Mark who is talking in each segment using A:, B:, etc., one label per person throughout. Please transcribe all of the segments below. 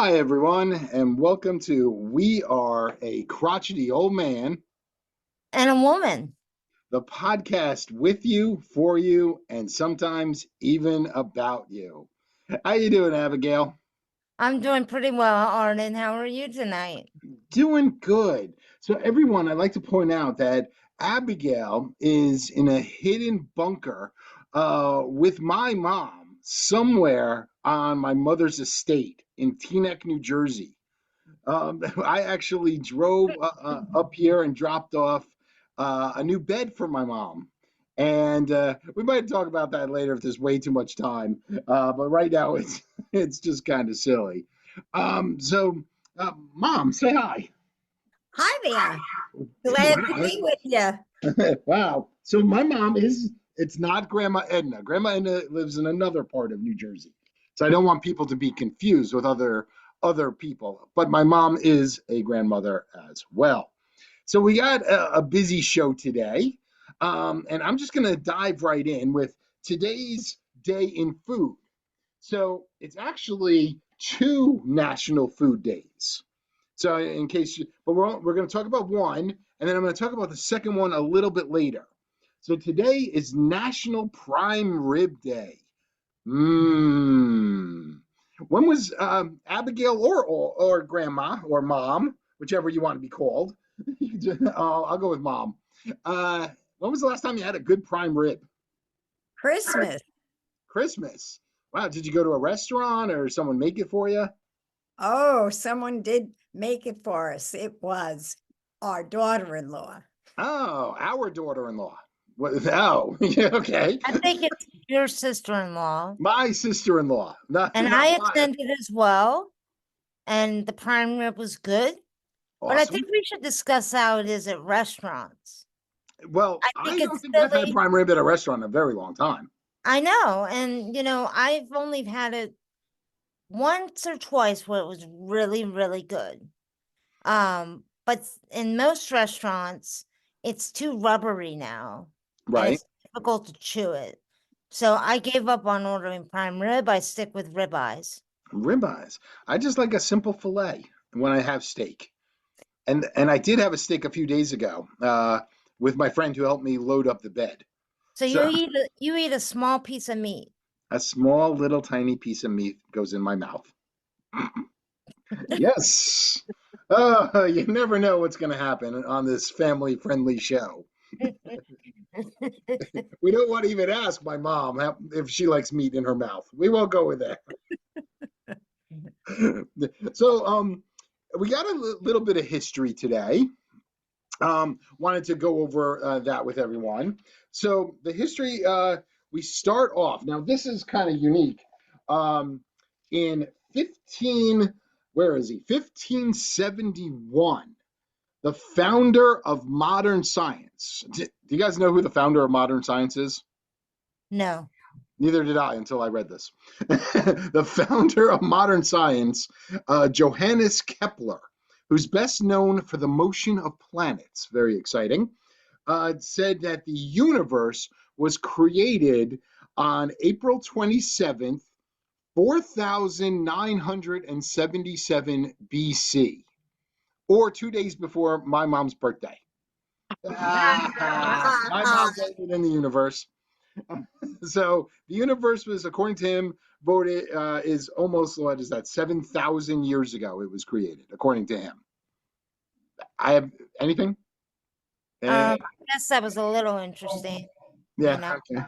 A: Hi, everyone, and welcome to We Are a Crotchety Old Man,
B: And a woman.
A: the podcast with you, for you, and sometimes even about you. How you doing, Abigail?
B: I'm doing pretty well, Arden. How are you tonight?
A: Doing good. So, everyone, I'd like to point out that Abigail is in a hidden bunker with my mom somewhere on my mother's estate in Teaneck, New Jersey. I actually drove up here and dropped off a new bed for my mom. And we might talk about that later if there's way too much time. But right now it's just kind of silly. Mom, say hi.
C: Hi there. Glad to be with you.
A: Wow. So my mom it's not Grandma Edna. Grandma Edna lives in another part of New Jersey. So I don't want people to be confused with other people. But my mom is a grandmother as well. So we got a busy show today. And I'm just gonna dive right in with today's day in food. So it's actually two national food days. So in case you, but we're going to talk about one, and then I'm going to talk about the second one a little bit later. So today is National Prime Rib Day. Mmm. When was Abigail or Grandma or Mom, whichever you want to be called? I'll go with Mom. Uh, when was the last time you had a good prime rib?
C: Christmas.
A: Christmas. Wow. Did you go to a restaurant or someone make it for you?
C: Oh, someone did make it for us. It was our daughter-in-law.
A: Oh, our daughter-in-law. What? Oh, yeah, okay.
B: I think it's your sister-in-law.
A: My sister-in-law,
B: And
A: not
B: I
A: mine.
B: attended as well. And the prime rib was good. But I
A: Awesome.
B: think we should discuss how it is at restaurants.
A: Well,
B: I
A: I
B: think
A: don't
B: it's
A: think I've had
B: silly.
A: prime rib at a restaurant in a very long time.
B: I know. And, I've only had it once or twice where it was really, really good. But in most restaurants, it's too rubbery now. And
A: Right.
B: it's difficult to chew it. So I gave up on ordering prime rib. I stick with ribeyes.
A: Ribeyes. I just like a simple fillet when I have steak. And I did have a steak a few days ago with my friend who helped me load up the bed.
B: So
A: So
B: you eat a small piece of meat.
A: a small little tiny piece of meat goes in my mouth. Yes. You never know what's going to happen on this family-friendly show. We don't want to even ask my mom if she likes meat in her mouth. We won't go with that. So, we got a little bit of history today. Wanted to go over that with everyone. So, the history, we start off. Now, this is kind of unique. In 15, where is he? 1571, the founder of modern science. Do you guys know who the founder of modern science is?
B: No.
A: Neither did I until I read this. The founder of modern science, Johannes Kepler, who's best known for the motion of planets, very exciting, said that the universe was created on April 27th, 4977 BC, or 2 days before my mom's birthday. My mom's older than the universe. So the universe was, according to him, voted is almost, what is that, 7,000 years ago it was created, according to him. I have anything?
B: I guess that was a little interesting, you
A: Yeah,
B: know.
A: okay.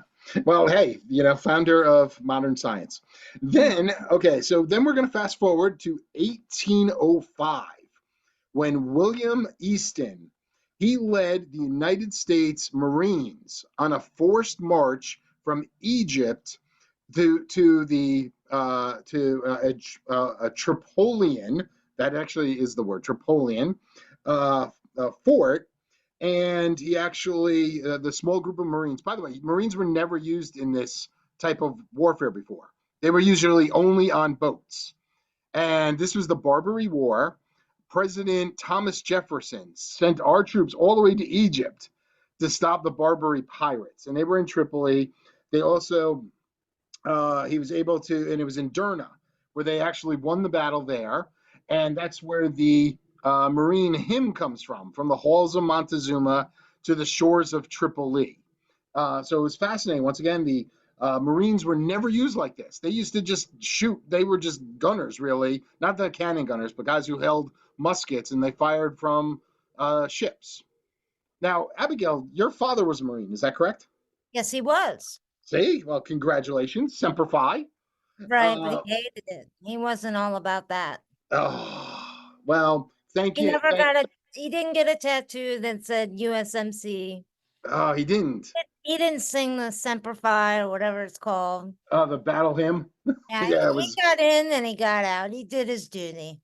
A: Well, hey, founder of modern science. Then, okay, so then we're going to fast forward to 1805 when William Easton, he led the United States Marines on a forced march from Egypt to the a Tripolian. That actually is the word Tripolian fort, and he actually the small group of Marines. By the way, Marines were never used in this type of warfare before. They were usually only on boats, and this was the Barbary War. President Thomas Jefferson sent our troops all the way to Egypt to stop the Barbary pirates, and they were in Tripoli. They also he was able to, and it was in Derna, where they actually won the battle there. And that's where the Marine hymn comes from the halls of Montezuma to the shores of Tripoli. So it was fascinating. Once again, the Marines were never used like this. They used to just shoot. They were just gunners, really, not the cannon gunners, but guys who held muskets and they fired from ships. Now, Abigail, your father was a Marine, is that correct?
B: Yes, he was.
A: See, well, congratulations, Semper Fi.
B: Right, but
A: Uh,
B: he hated it. He wasn't all about that.
A: oh, well, thank
B: He
A: you.
B: never got a, he didn't get a tattoo that said USMC.
A: Oh, he didn't.
B: He didn't sing the Semper Fi or whatever it's called.
A: The battle hymn.
B: Yeah,
A: Yeah, it
B: he
A: was.
B: got in and he got out. He did his duty.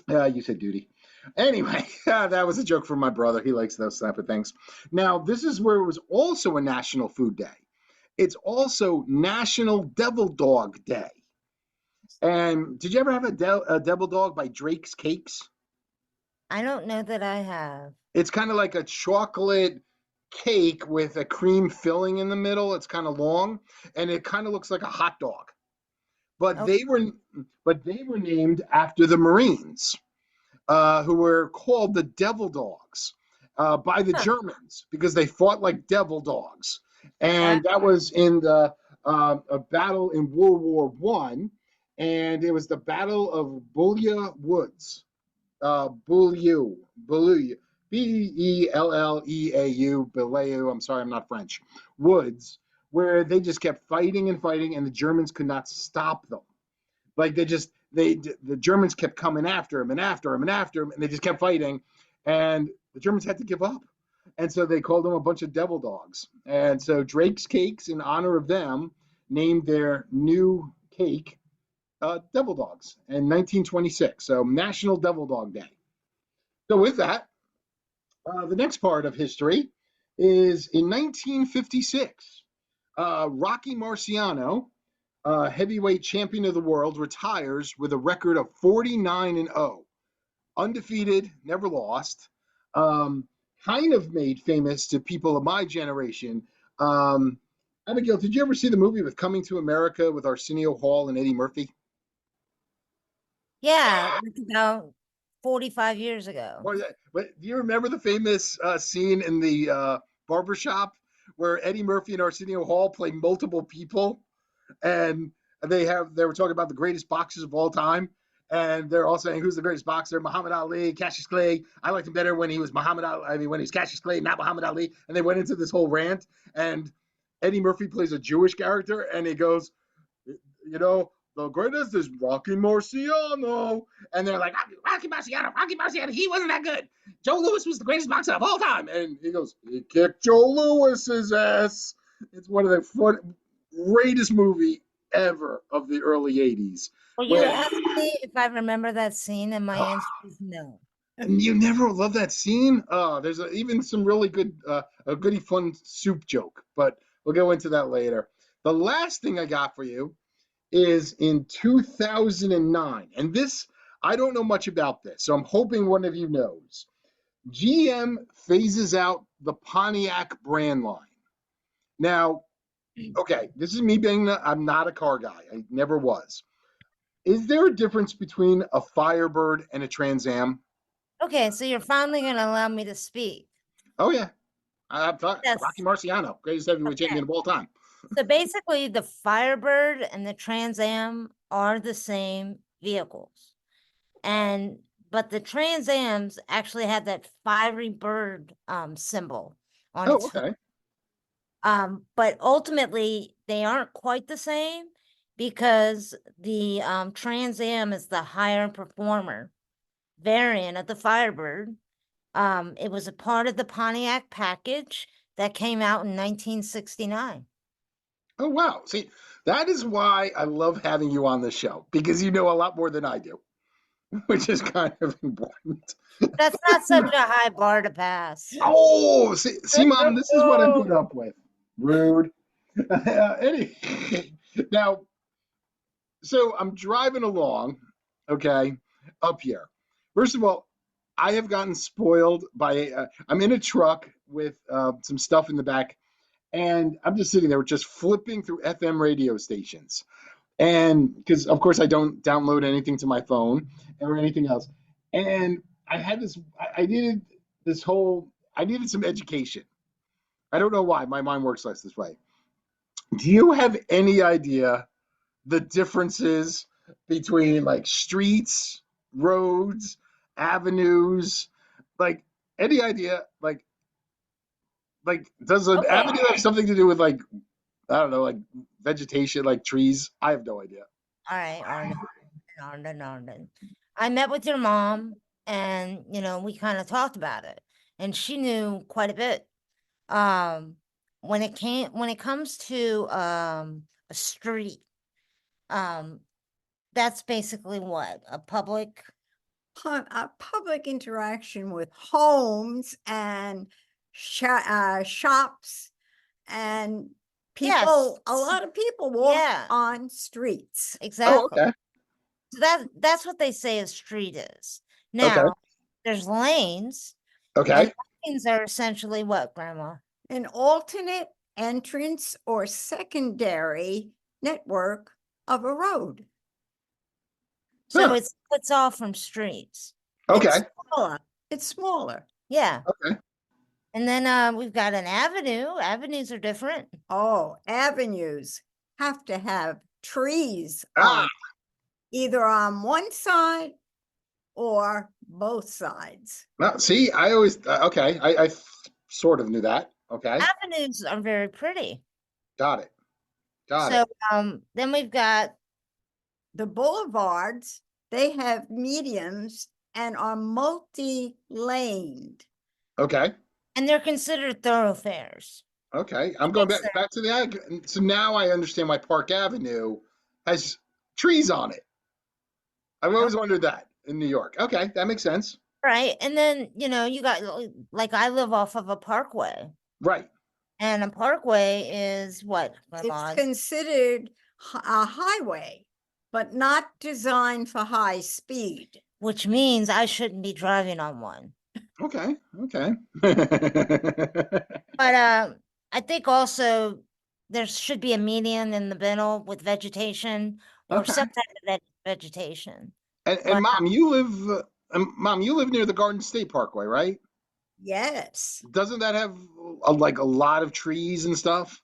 A: You said duty. Anyway, that was a joke from my brother. He likes those type of things. Now, this is where it was also a National Food Day. It's also National Devil Dog Day. And did you ever have a devil dog by Drake's Cakes?
B: I don't know that I have.
A: It's kind of like a chocolate cake with a cream filling in the middle. It's kind of long, and it kind of looks like a hot dog. But
B: Okay.
A: they were named after the Marines, who were called the Devil Dogs by the
B: Huh.
A: Germans because they fought like devil dogs, and
B: That,
A: that was in the a battle in World War One, and it was the Battle of Bullia Woods. Beaulieu, Belleau, Belleau. I'm sorry, I'm not French. Woods, where they just kept fighting and fighting, and the Germans could not stop them. Like the Germans kept coming after him and after him and after him, and they just kept fighting, and the Germans had to give up, and so they called them a bunch of devil dogs. And so Drake's Cakes, in honor of them, named their new cake Devil Dogs in 1926. So National Devil Dog Day. So with that, the next part of history is in 1956. Rocky Marciano, heavyweight champion of the world, retires with a record of 49-0, undefeated, never lost. Kind of made famous to people of my generation. Abigail, did you ever see the movie with Coming to America with Arsenio Hall and Eddie Murphy?
B: yeah, like about 45 years ago.
A: But do you remember the famous scene in the barbershop where Eddie Murphy and Arsenio Hall play multiple people, and they were talking about the greatest boxers of all time, and they're all saying who's the greatest boxer? Muhammad Ali, Cassius Clay. I liked him better when he was Muhammad Ali. I mean, when he's Cassius Clay, not Muhammad Ali. And they went into this whole rant, and Eddie Murphy plays a Jewish character, and he goes, you know, the greatest is Rocky Marciano. And they're like, Rocky Marciano, he wasn't that good. Joe Louis was the greatest boxer of all time. And he goes, he kicked Joe Louis's ass. It's one of the greatest movie ever of the early 80s.
B: Well, you asked me if I remember that scene, and my answer is no.
A: And you never love that scene? There's even some really good, a goody fun soup joke, but we'll go into that later. The last thing I got for you is in 2009. And this, I don't know much about this, so I'm hoping one of you knows. GM phases out the Pontiac brand line. Now, okay, this is me being, I'm not a car guy. I never was. Is there a difference between a Firebird and a Trans Am?
B: Okay, so you're finally going to allow me to speak.
A: Oh, yeah. I'm talking
B: Yes.
A: Rocky Marciano, greatest heavyweight champion of all time.
B: So basically, the Firebird and the Trans Am are the same vehicles. But the Trans Ams actually had that fiery bird symbol on
A: Oh,
B: its
A: okay.
B: but ultimately they aren't quite the same because the Trans Am is the higher performer variant of the Firebird. It was a part of the Pontiac package that came out in 1969.
A: Oh, wow. See, that is why I love having you on the show, because you know a lot more than I do, which is kind of important.
B: That's not such a high bar to pass.
A: Oh, see, Mom, this is what I put up with. Rude. Now, so I'm driving along, okay, up here. First of all, I have gotten spoiled by, I'm in a truck with some stuff in the back, and I'm just sitting there just flipping through FM radio stations. And because of course I don't download anything to my phone or anything else. And I had this, I needed this whole, I needed some education. I don't know why my mind works less this way. Do you have any idea the differences between like streets, roads, avenues? Like any idea? Like does an
B: Okay.
A: avenue have something to do with like I don't know, like vegetation, like trees? I have no idea.
B: All right, Arden. I met with your mom and, we kind of talked about it and she knew quite a bit. When it comes to, a street, um, that's basically what? A public,
C: A public interaction with homes and shops and
B: yes,
C: people. A lot of people walk
B: yeah,
C: on streets.
A: Oh,
B: exactly.
A: okay.
B: So that's what they say a street is.
A: Okay.
B: Now, there's lanes,
A: Okay.
B: and lanes are essentially what, Grandma?
C: An alternate entrance or secondary network of a road.
B: So
A: Huh.
B: it splits off from streets.
A: Okay.
C: It's smaller. It's smaller.
B: Yeah.
A: Okay.
B: And then we've got an avenue. Avenues are different.
C: Oh, avenues have to have trees
A: Ah,
C: on either on one side or both sides.
A: well, see, I always okay. I sort of knew that. Okay.
B: Avenues are very pretty.
A: Got it. Got
B: So
A: it.
B: then we've got
C: The boulevards, they have mediums and are multi-laned.
A: Okay.
B: and they're considered thoroughfares.
A: Okay. I'm going
B: Makes
A: back to the ag. So now I understand why Park Avenue has trees on it. I've always wondered that in New York. Okay, that makes sense.
B: Right. And then, you got like I live off of a parkway.
A: Right.
B: And a parkway is what,
C: It's
B: Grandma?
C: considered a highway, but not designed for high speed.
B: Which means I shouldn't be driving on one.
A: Okay. Okay.
B: But I think also there should be a median in the middle with vegetation or
A: Okay.
B: some type of vegetation.
A: And
B: But,
A: Mom, you live near the Garden State Parkway, right?
C: Yes.
A: Doesn't that have like a lot of trees and stuff?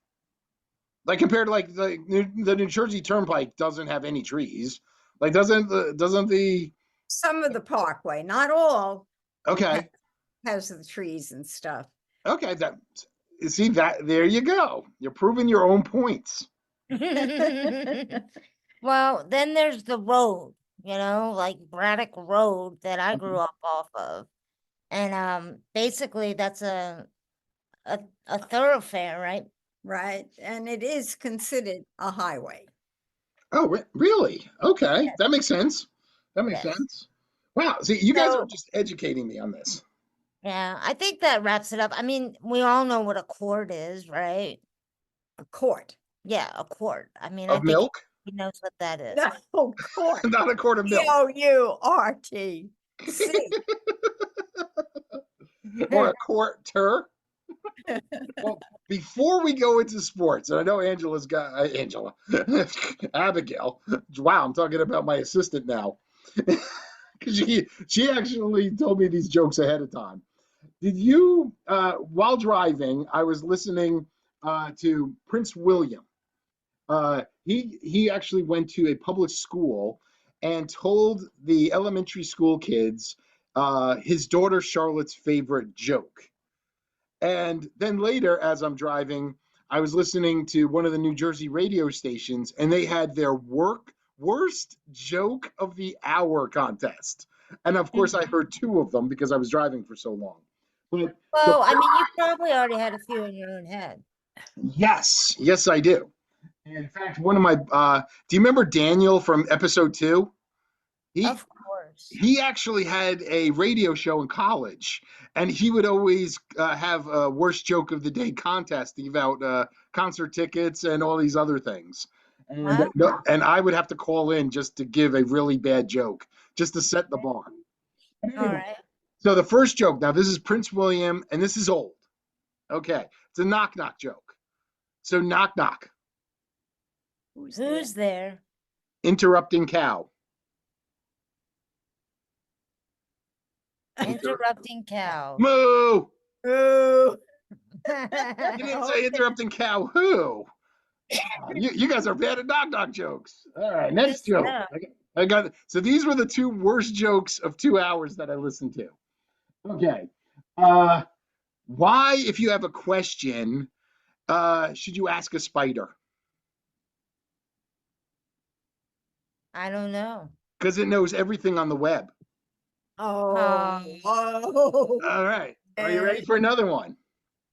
A: Like compared to like the New Jersey Turnpike doesn't have any trees. Like doesn't the
C: Some of the parkway, not all,
A: okay
C: has the trees and stuff.
A: okay that see that there you go. You're proving your own points.
B: well, then there's the road, like Braddock Road that I grew up off of. And basically that's a thoroughfare, right?
C: Right. And it is considered a highway.
A: Oh, really? Okay,
B: Yes.
A: that makes sense. That makes
B: Yes.
A: sense. Wow. See, you guys are
B: So-
A: just educating me on this.
B: Yeah, I think that wraps it up. I mean, we all know what a quart is, right?
C: A court.
B: Yeah, a quart. I mean, I
A: Of
B: think
A: milk?
B: he knows what that is.
C: No, court.
A: Not a quart of milk.
C: Court.
A: Or a quarter. Well, before we go into sports, and I know Angela's got Angela, Abigail. Wow, I'm talking about my assistant now. Because she actually told me these jokes ahead of time. Did you, while driving, I was listening to Prince William. He actually went to a public school and told the elementary school kids his daughter Charlotte's favorite joke. And then later, as I'm driving, I was listening to one of the New Jersey radio stations, and they had their worst joke of the hour contest. And of course, I heard two of them because I was driving for so long. But
B: Well, I mean, you probably already had a few in your own head.
A: yes, I do. In fact, one of my do you remember Daniel from episode 2?
B: Of course.
A: He actually had a radio show in college, and he would always have a worst joke of the day contest to give out concert tickets and all these other things. And,
B: Wow.
A: and I would have to call in just to give a really bad joke, just to set the bar. But
B: All
A: anyway,
B: right.
A: so the first joke, now this is Prince William, and this is old. Okay, it's a knock knock joke. So knock knock.
B: Who's there?
A: Interrupting cow.
B: Interrupting cow.
A: Moo!
C: Ooh.
A: You didn't say interrupting cow. Who? You guys are bad at knock jokes. All right, next
B: Yes,
A: joke.
B: no.
A: I got so these were the two worst jokes of 2 hours that I listened to. Okay. Why, if you have a question, should you ask a spider?
B: I don't know.
A: Because it knows everything on the web.
C: Oh.
A: All right. Are you ready for another one?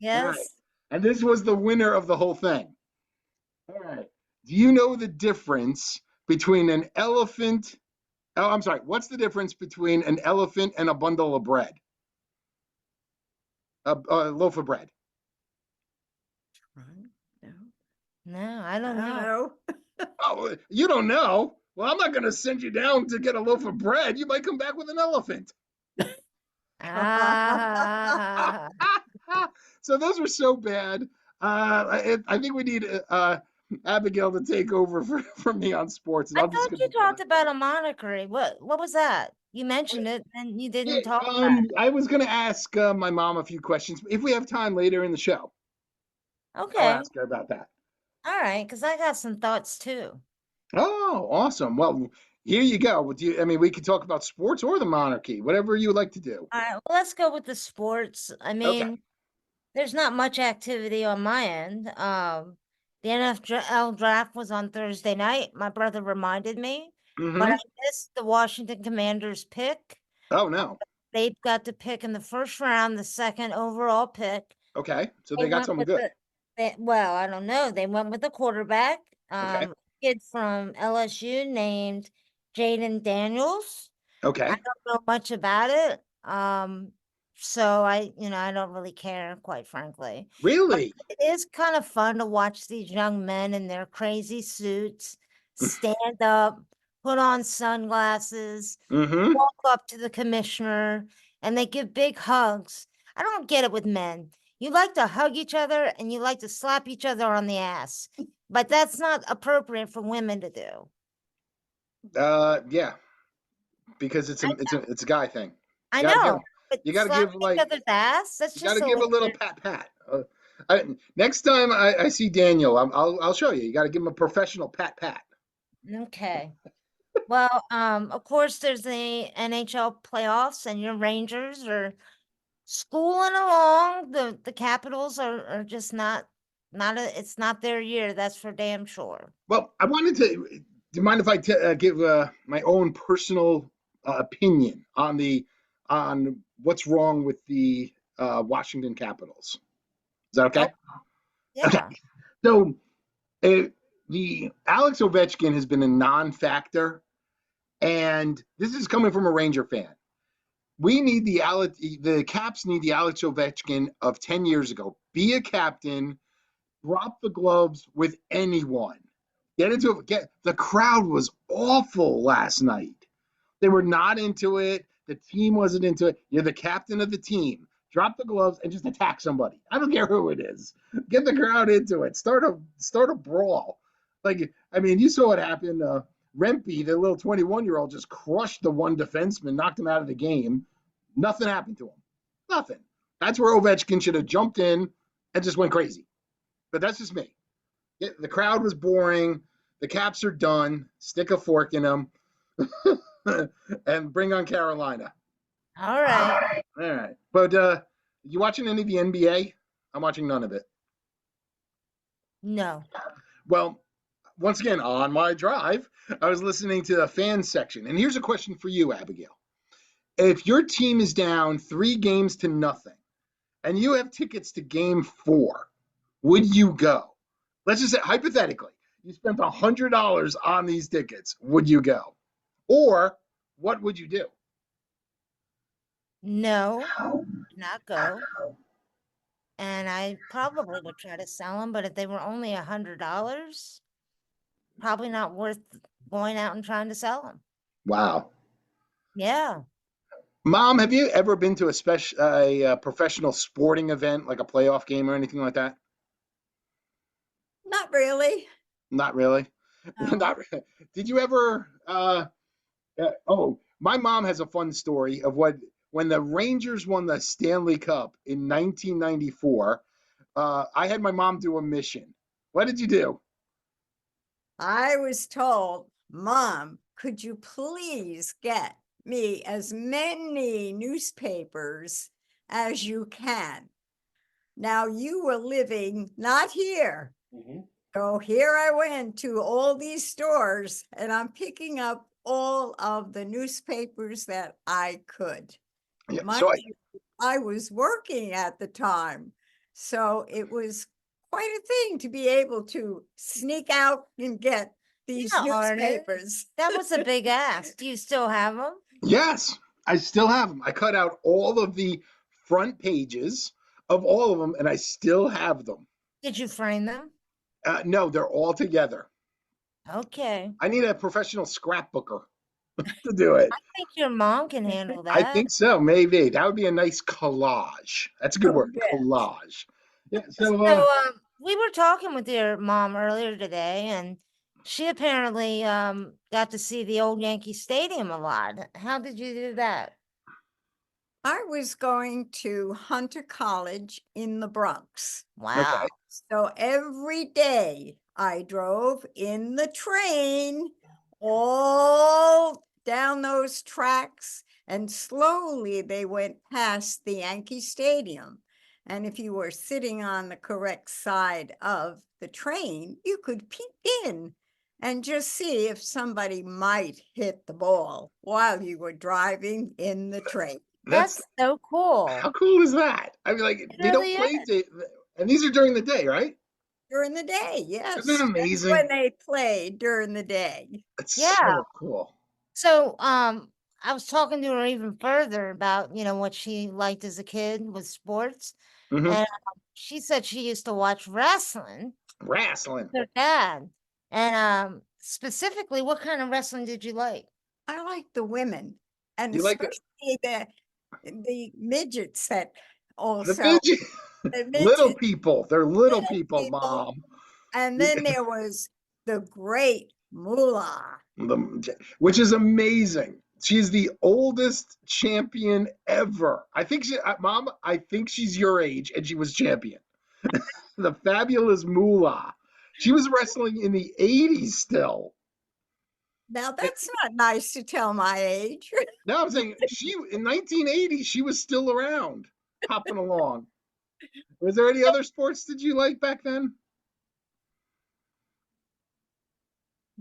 A: All right.
B: Yes.
A: And this was the winner of the whole thing. All right. Do you know the difference between an elephant? Oh, I'm sorry. What's the difference between an elephant and a bundle of bread? A loaf of bread.
C: No,
B: No, I
C: I
B: don't
C: don't
B: know.
C: know.
A: Oh, you don't know? Well, I'm not going to send you down to get a loaf of bread. You might come back with an elephant.
B: Ah,
A: So those were so bad. I think we need Abigail to take over for me on sports, and
B: I
A: I'll just
B: thought
A: give
B: you
A: the
B: talked about a monarchy. What was that? You mentioned it and you didn't talk about it.
A: I was going to ask my mom a few questions. If we have time later in the show, I'll
B: Okay.
A: ask her about that.
B: All right, because I got some thoughts too.
A: Oh, awesome. Well, here you go. I mean, we could talk about sports or the monarchy, whatever you would like to do.
B: All right, well, let's go with the sports. I
A: Okay.
B: mean, there's not much activity on my end. The NFL draft was on Thursday night. My brother reminded me, but I
A: Mm-hmm.
B: missed the Washington Commanders pick.
A: Oh, no.
B: They got to pick in the first round, the second overall pick.
A: Okay. So
B: They
A: they got
B: went
A: something
B: with
A: good.
B: well, I don't know. They went with the quarterback,
A: Okay.
B: kid from LSU named Jaden Daniels. I
A: Okay.
B: don't know much about it. So I don't really care, quite frankly. But
A: Really?
B: it is kind of fun to watch these young men in their crazy suits stand up, put on sunglasses,
A: Mm-hmm.
B: walk up to the commissioner, and they give big hugs. I don't get it with men. You like to hug each other and you like to slap each other on the ass, but that's not appropriate for women to do.
A: Yeah, because it's a guy thing.
B: I
A: You gotta give
B: know, but
A: you gotta
B: slapping
A: give
B: each
A: like
B: other's ass, that's
A: you
B: just
A: gotta
B: a
A: give a
B: little
A: little
B: weird.
A: pat. Next time I see Daniel, I'll show you. You gotta give him a professional pat.
B: Okay. Well, of course, there's the NHL playoffs, and your Rangers are schooling along. The Capitals are just it's not their year. That's for damn sure.
A: Well, I wanted to. Do you mind if I give my own personal opinion on what's wrong with the Washington Capitals? Is that
B: Oh,
A: okay? Okay.
B: yeah.
A: So uh, the Alex Ovechkin has been a non-factor, and this is coming from a Ranger fan. We need the Caps need the Alex Ovechkin of 10 years ago. Be a captain, drop the gloves with anyone. Get the crowd was awful last night. They were not into it. The team wasn't into it. You're the captain of the team. Drop the gloves and just attack somebody. I don't care who it is. Get the crowd into it. Start a brawl. Like I mean, you saw what happened. Rempe, the little 21-year-old, just crushed the one defenseman, knocked him out of the game. Nothing happened to him. Nothing. That's where Ovechkin should have jumped in and just went crazy. But that's just me. The crowd was boring. The Caps are done. Stick a fork in them. And bring on Carolina.
B: All right.
A: All right. But you watching any of the NBA? I'm watching none of it.
B: No.
A: Well, once again, on my drive, I was listening to the fan section. And here's a question for you, Abigail. If your team is down 3 games to nothing and you have tickets to game 4, would you go? Let's just say, hypothetically, you spent $100 on these tickets. Would you go? Or what would you do?
B: No, not go. And I probably would try to sell them, but if they were only $100, probably not worth going out and trying to sell them.
A: Wow.
B: Yeah.
A: Mom, have you ever been to a professional sporting event, like a playoff game or anything like that?
C: Not really.
A: Not really.
C: Oh,
A: Not, did you ever? Oh, my mom has a fun story of when the Rangers won the Stanley Cup in 1994. I had my mom do a mission. What did you do?
C: I was told, Mom, could you please get me as many newspapers as you can? Now you were living not here. So here I went to all these stores and I'm picking up all of the newspapers that I could.
A: Yeah,
C: Mind you, I was working at the time, so it was quite a thing to be able to sneak out and get these
B: Yeah, Arden.
C: newspapers.
B: That was a big ask. Do you still have them?
A: yes, I still have them. I cut out all of the front pages of all of them, and I still have them.
B: Did you frame them?
A: No, they're all together.
B: Okay.
A: I need a professional scrapbooker to do it.
B: I think your mom can handle
A: I
B: that.
A: think so. Maybe that would be a nice collage. That's a good
C: Oh,
A: word,
C: yeah.
A: collage. Yeah.
B: So, we were talking with your mom earlier today, and she apparently got to see the old Yankee Stadium a lot. How did you do that?
C: I was going to Hunter College in the Bronx.
B: Wow.
C: So every day I drove in the train all down those tracks, and slowly they went past the Yankee Stadium. And if you were sitting on the correct side of the train, you could peek in and just see if somebody might hit the ball while you were driving in the train.
A: That's
B: That's so cool.
A: how cool is that? I mean, like
B: It
A: they don't
B: really
A: play
B: is.
A: and these are during the day, right?
C: During the day,
A: Isn't
C: yes.
A: that
C: That's
A: amazing?
C: when they played during the day.
A: It's
B: Yeah.
A: so cool.
B: So, I was talking to her even further about, what she liked as a kid with sports.
A: Hmm.
B: And she said she used to watch wrestling
A: Wrestling.
B: with her dad. And specifically, what kind of wrestling did you like?
C: I like the women, and
A: You like
C: especially the midgets that
A: the
C: also
A: midget,
C: the
A: little
C: midget
A: people. They're little
C: little
A: people,
C: people.
A: Mom.
C: And then there was the great Moolah.
A: Which is amazing. She's the oldest champion ever. I think Mom, I think she's your age and she was champion. The fabulous Moolah. She was wrestling in the 80s still.
C: Now that's not nice to tell my age.
A: No, I'm saying she in 1980, she was still around, hopping along. Was there any other sports that you like back then?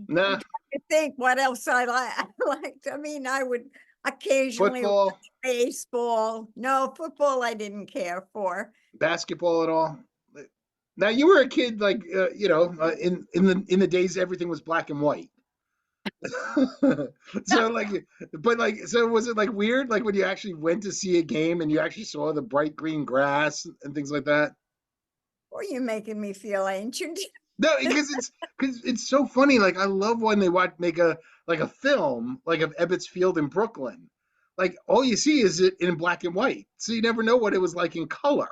A: Nah,
C: I think what else I liked. I mean, I would occasionally watch
A: football,
C: baseball. No, football I didn't care for.
A: basketball at all. Now you were a kid, like in the days everything was black and white. So so was it like weird, like when you actually went to see a game and you actually saw the bright green grass and things like that?
C: Or you making me feel ancient.
A: No, because it's so funny. Like I love when they make a film like of Ebbets Field in Brooklyn. Like all you see is it in black and white, so you never know what it was like in color.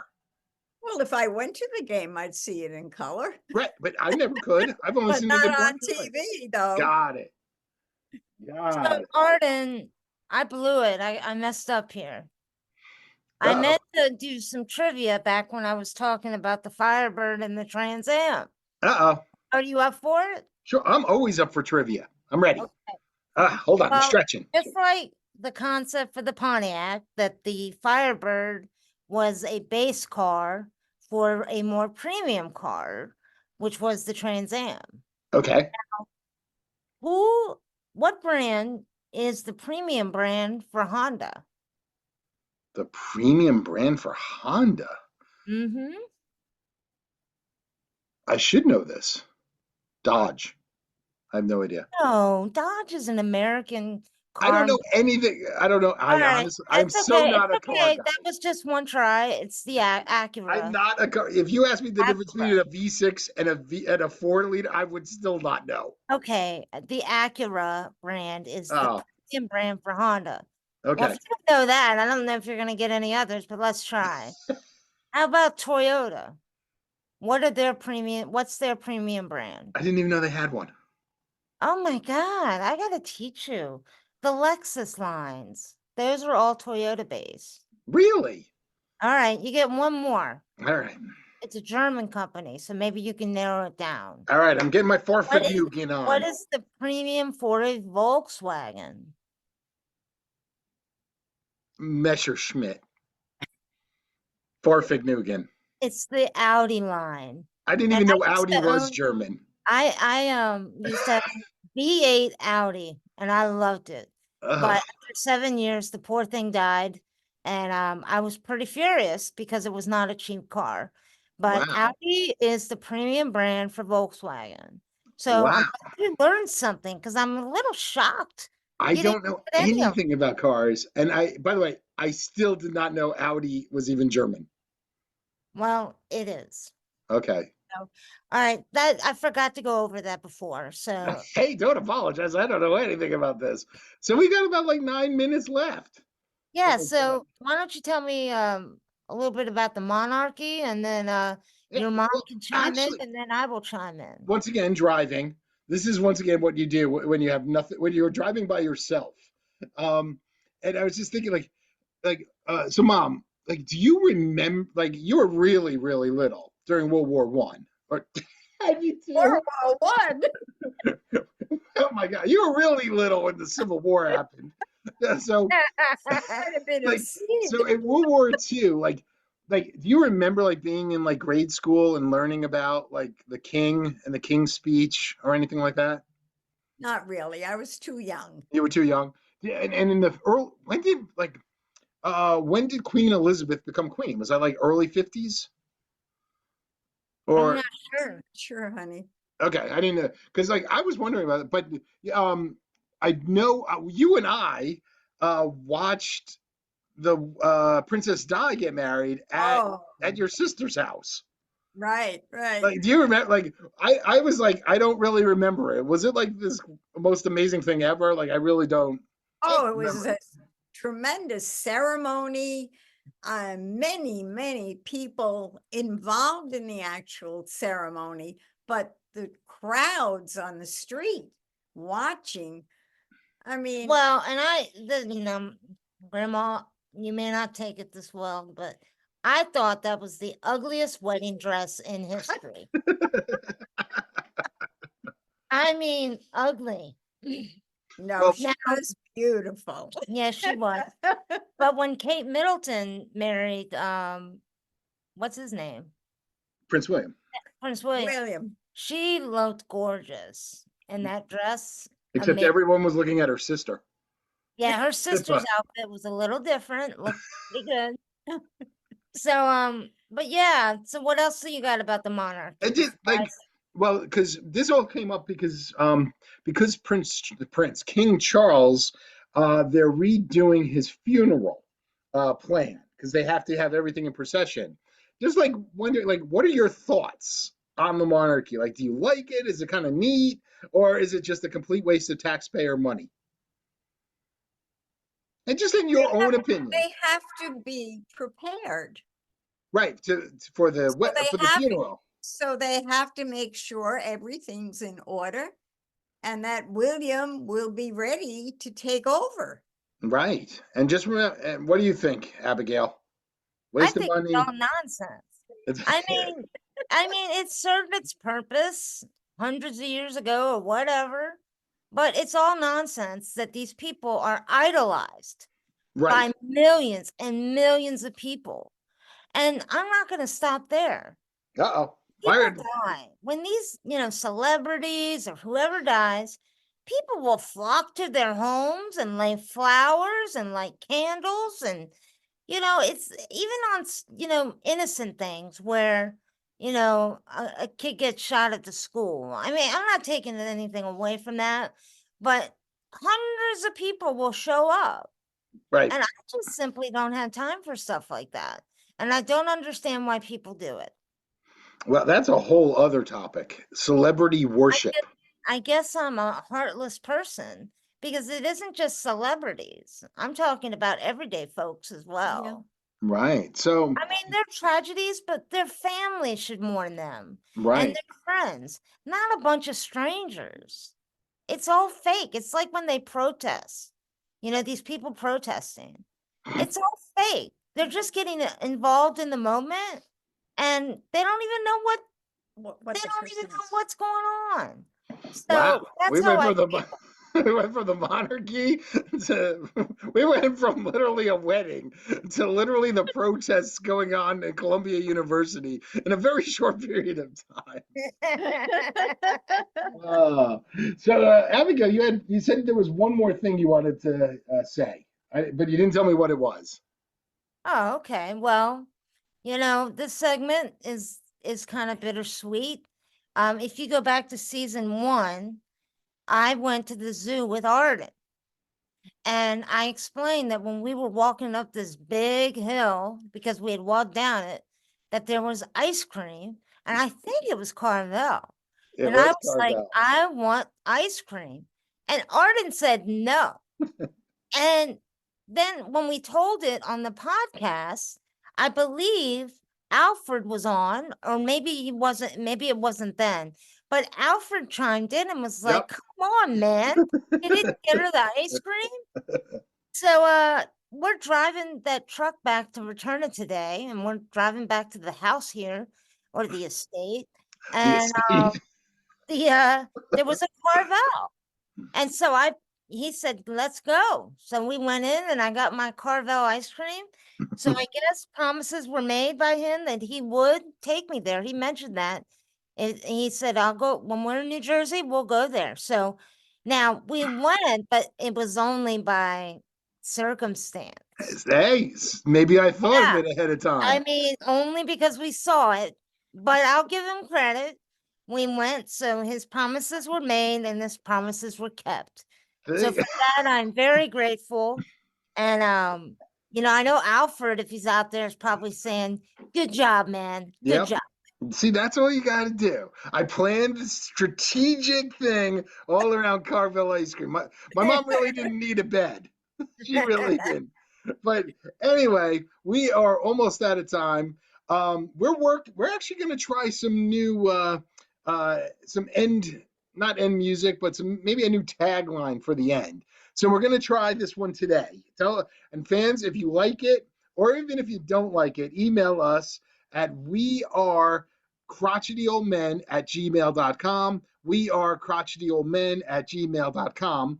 C: Well, if I went to the game, I'd see it in color,
A: Right, but I never could. I've only
C: but
A: seen it
C: not
A: in black
C: on
A: and white.
C: TV though.
A: Got it.
B: So,
A: Got it.
B: Arden, I blew it. I messed up here. I
A: Uh-oh.
B: meant to do some trivia back when I was talking about the Firebird and the Trans Am.
A: Uh-oh.
B: Are you up for it?
A: Sure, I'm always up for trivia. I'm ready.
B: Okay.
A: Hold on, I'm
B: Well,
A: stretching.
B: just like the concept for the Pontiac, that the Firebird was a base car for a more premium car, which was the Trans Am.
A: Okay.
B: What brand is the premium brand for Honda?
A: The premium brand for Honda.
B: Mm-hmm.
A: I should know this. Dodge. I have no idea.
B: No, Dodge is an American
A: I don't
B: car.
A: know anything. I don't know.
B: All right,
A: Honestly, I'm
B: it's
A: so
B: okay.
A: not a
B: It's
A: car
B: okay.
A: guy.
B: That was just one try. It's the
A: I'm
B: Acura.
A: not a car. If you ask me the difference
B: Acura.
A: between a V6 and a 4 liter, I would still not know.
B: Okay, the Acura brand is the
A: Oh,
B: premium brand for Honda. Well,
A: okay.
B: if you don't know that, I don't know if you're going to get any others, but let's try. How about Toyota? What's their premium brand?
A: I didn't even know they had one.
B: Oh my God, I gotta teach you. The Lexus lines, those are all Toyota based.
A: Really?
B: All right, you get one more.
A: All right.
B: It's a German company, so maybe you can narrow it down.
A: All right. I'm getting my
B: What is,
A: Vorvergnügen
B: what
A: on.
B: is the premium for a Volkswagen?
A: Messerschmitt. Vorvergnügen.
B: It's the Audi line.
A: I didn't
B: And
A: even
B: I
A: know
B: used
A: Audi
B: to
A: was
B: own,
A: German.
B: I used to have V8 Audi and I loved it. But
A: Ugh,
B: after 7 years, the poor thing died. And I was pretty furious because it was not a cheap car. But
A: wow.
B: Audi is the premium brand for Volkswagen. So I'm
A: Wow.
B: glad you learned something because I'm a little shocked.
A: I
B: You didn't
A: don't know
B: get any of them.
A: anything about cars. And by the way, I still did not know Audi was even German.
B: Well, it is.
A: Okay.
B: So, all right, that I forgot to go over that before. So
A: Hey, don't apologize. I don't know anything about this. So we got about like 9 minutes left.
B: yeah,
A: Oh, God.
B: so why don't you tell me a little bit about the monarchy and then
A: Yeah,
B: your mom
A: well,
B: can chime in
A: actually,
B: and then I will chime in.
A: once again, driving. This is once again what you do when you have nothing, when you're driving by yourself. Um, and I was just thinking, so mom, like, do you remember, like, you were really, really little during World War One, or have you too?
C: World War One.
A: Oh my God, you were really little when the Civil War happened. So,
C: Might have been a
A: like, so
C: seed.
A: in World War Two, do you remember like being in like grade school and learning about like the king and the king's speech or anything like that?
C: Not really. I was too young.
A: You were too young. Yeah, and in the early, when did Queen Elizabeth become queen? Was that like early 50s?
B: I'm
A: Or
B: not sure.
C: Sure, honey.
A: okay, I didn't know because like I was wondering about it, but I know you and I watched the Princess Di get married
C: Oh,
A: at your sister's house.
C: right, right.
A: Like, do you remember? Like, I was like, I don't really remember it. Was it like this most amazing thing ever? Like, I really don't
C: Oh, it was
A: remember.
C: a tremendous ceremony. Many, many people involved in the actual ceremony, but the crowds on the street watching. I mean,
B: Well, and Grandma, you may not take it this well, but I thought that was the ugliest wedding dress in history. I mean, ugly.
C: no,
A: Well,
C: she
B: Now,
C: was beautiful.
B: yeah, she was. But when Kate Middleton married, what's his name?
A: Prince William,
B: Prince William.
C: William.
B: She looked gorgeous in that dress.
A: except
B: Amazing.
A: everyone was looking at her sister.
B: Yeah, her sister's
A: But
B: outfit was a little different, looked pretty good. So, but yeah, so what else do you got about the monarchy
A: it did like,
B: besides
A: well, because this all came up because Prince King Charles, they're redoing his funeral plan because they have to have everything in procession. Just like wondering, like, what are your thoughts on the monarchy? Like, do you like it? Is it kind of neat, or is it just a complete waste of taxpayer money? And just in your own opinion,
C: They have to be prepared.
A: right? For the
C: So they
A: for the
C: have
A: funeral.
C: so they have to make sure everything's in order and that William will be ready to take over.
A: Right. And just remember, and what do you think, Abigail?
B: I
A: Waste of
B: think it's
A: money.
B: all nonsense.
A: It's,
B: I mean, it served its purpose hundreds of years ago or whatever, but it's all nonsense that these people are idolized
A: right.
B: by millions and millions of people. And I'm not going to stop there.
A: Uh-oh.
B: People
A: Fired.
B: die. When these, celebrities or whoever dies, people will flock to their homes and lay flowers and light candles. And, it's even on, innocent things where, a kid gets shot at the school. I mean, I'm not taking anything away from that, but hundreds of people will show up.
A: Right.
B: And I just simply don't have time for stuff like that. And I don't understand why people do it.
A: Well, that's a whole other topic. Celebrity worship.
B: I guess I'm a heartless person because it isn't just celebrities. I'm talking about everyday folks as well.
A: Right. So,
B: I mean, they're tragedies, but their family should mourn them and
A: right.
B: their friends, not a bunch of strangers. it's all fake. It's like when they protest, these people protesting. It's all fake. They're just getting involved in the moment, and they don't even know
C: What the person is.
B: what's going on.
A: Wow,
B: So that's
A: we
B: how
A: went
B: I
A: from the
B: feel.
A: we went from the monarchy to we went from literally a wedding to literally the protests going on at Columbia University in a very short period of time. Uh, Abigail, you said there was one more thing you wanted to say, but you didn't tell me what it was.
B: Oh, okay. Well, this segment is kind of bittersweet. If you go back to season 1, I went to the zoo with Arden, and I explained that when we were walking up this big hill, because we had walked down it, that there was ice cream, and I think it was Carvel.
A: It
B: And I
A: was
B: was like,
A: Carvel.
B: I want ice cream. And Arden said no. And then when we told it on the podcast, I believe Alfred was on, or maybe he wasn't, maybe it wasn't then. But Alfred chimed in and was like,
A: Yep.
B: come on, man. You didn't get her the ice cream? So we're driving that truck back to return it today, and we're driving back to the house here or the estate.
A: The
B: And
A: estate.
B: there was a Carvel. And so he said, let's go. So we went in and I got my Carvel ice cream. So I guess promises were made by him that he would take me there. He mentioned that. He said, I'll go when we're in New Jersey, we'll go there. So now we went, but it was only by circumstance.
A: Hey, maybe I thought of
B: Yeah.
A: it ahead of
B: I
A: time.
B: mean, only because we saw it, but I'll give him credit. We went, so his promises were made and his promises were kept. So for that, I'm very grateful. And I know Alfred, if he's out there, is probably saying, good job, man. Good
A: Yep.
B: job.
A: See, that's all you got to do. I planned a strategic thing all around Carvel ice cream. My mom really didn't need a bed. She really didn't. But anyway, we are almost out of time. We're actually going to try some new some not end music, but some maybe a new tagline for the end. So we're going to try this one today. And fans, if you like it, or even if you don't like it, email us at we are crotchetyoldmen at gmail.com. We are crotchetyoldmen at gmail.com,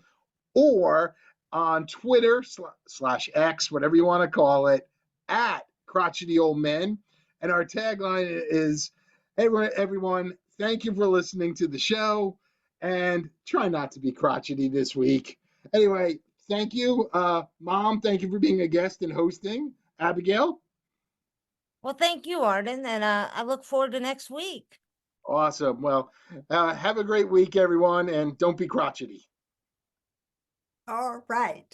A: or on Twitter slash X, whatever you want to call it, at crotchety old men. And our tagline is, hey, everyone, thank you for listening to the show, and try not to be crotchety this week. Anyway, thank you. Mom, thank you for being a guest and hosting. Abigail?
B: Well, thank you, Arden. And I look forward to next week.
A: Awesome. Well, have a great week, everyone, and don't be crotchety.
C: All right.